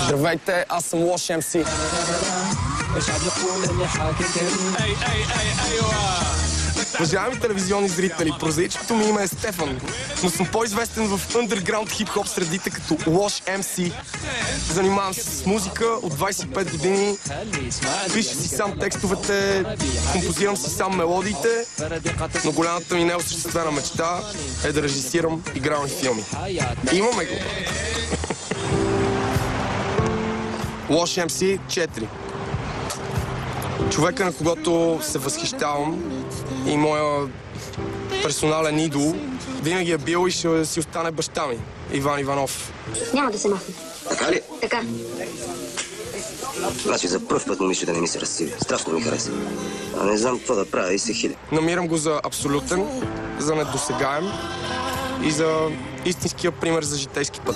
Здравейте, аз съм Лош MC. Уважаеми телевизионни зрители, прозаичното ми име е Стефан, но съм по-известен в underground хип-хоп средите като Лош MC. Занимавам се с музика от 25 години, пиша си сам текстовете, композирам си сам мелодиите, но голямата ми неосъществена мечта е да режисирам игрални филми. Имаме го! Лош MC 4. Човека, на когото се възхищавам и моя персонален идол, винаги е бил и ще си остане баща ми, Иван Иванов. Няма да се махне. Така ли? Така. Значи за пръв път му мисля да не ми се разсили. Страшно ми хареса. А не знам какво да правя и се хиля. Намирам го за абсолютен, за недосегаем и за истинския пример за житейски път.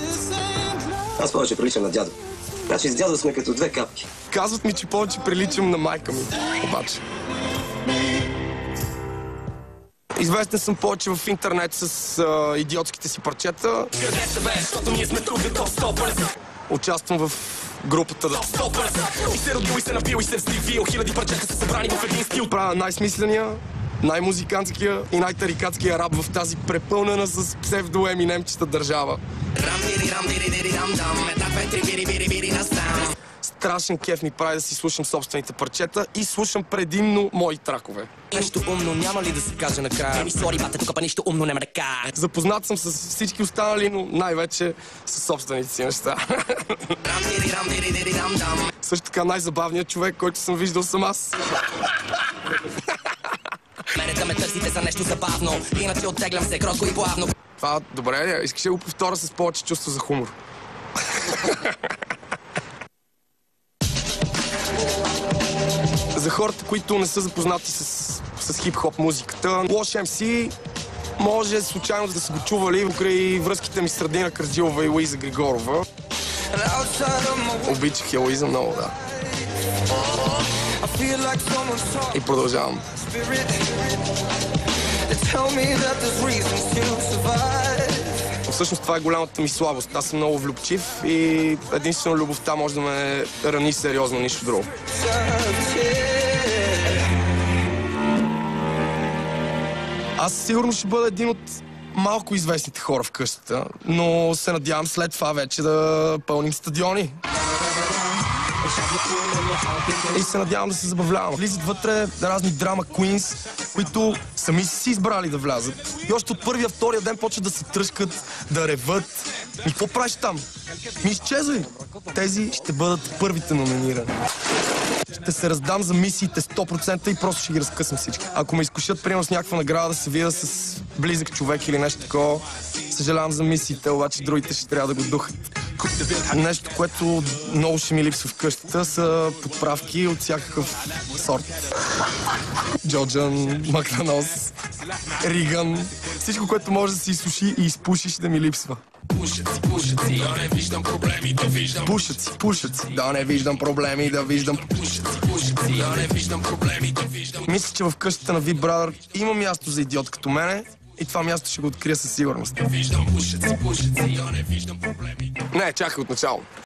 Аз повече приличам на дядо. Значи с дядо сме като две капки. Казват ми, че повече приличам на майка ми, обаче. Известен съм повече в интернет с идиотските си парчета. Участвам в групата да... Правя най-смисления, най-музикантския и най-тарикатския рап в тази препълнена с псевдо-еминемчета държава. Страшен кеф ми прави да си слушам собствените парчета и слушам предимно мои тракове. Нещо умно няма ли да се каже накрая? Сори, бате, тук па нищо умно няма да кажа. Запознат съм с всички останали, но най-вече с собствените си неща. Също така най-забавният човек, който съм виждал съм аз. Мене да ме търсите за нещо забавно, иначе оттеглям се кротко и плавно. Това добре, искаш да го повторя с повече чувство за хумор. За хората, които не са запознати с хип-хоп музиката, Лош MC може случайно да са го чували покрай връзките ми с Радина Кърджилова и Луиза Григорова. Обичах я Луиза много, да. И продължавам. Всъщност това е голямата ми слабост. Аз съм много влюбчив и единствено любовта може да ме рани сериозно, нищо друго. Аз сигурно ще бъда един от малко известните хора в къщата, но се надявам след това вече да пълним стадиони. И се надявам да се забавлявам. Влизат вътре разни драма куинс, които сами си избрали да влязат. И още от първия, втория ден почват да се тръскат, да реват. И какво правиш там? Ми изчезвай! Тези ще бъдат първите номинирани. Ще се раздам за мисиите 100% и просто ще ги разкъсам всички. Ако ме изкушат, примерно с някаква награда да се видя с близък човек или нещо такова, съжалявам за мисиите, обаче другите ще трябва да го духат. Нещо, което много ще ми липсва в къщата, са подправки от всякакъв сорт. Джорджан, Макдонос, Риган. Всичко, което може да се изсуши и изпуши, ще ми липсва. Пушат си, да не виждам проблеми, да виждам. Пушат си, да не виждам проблеми, да виждам. Мисля, че в къщата на Ви Брадър има място за идиот като мене и това място ще го открия със сигурност. Не, чакай от начало.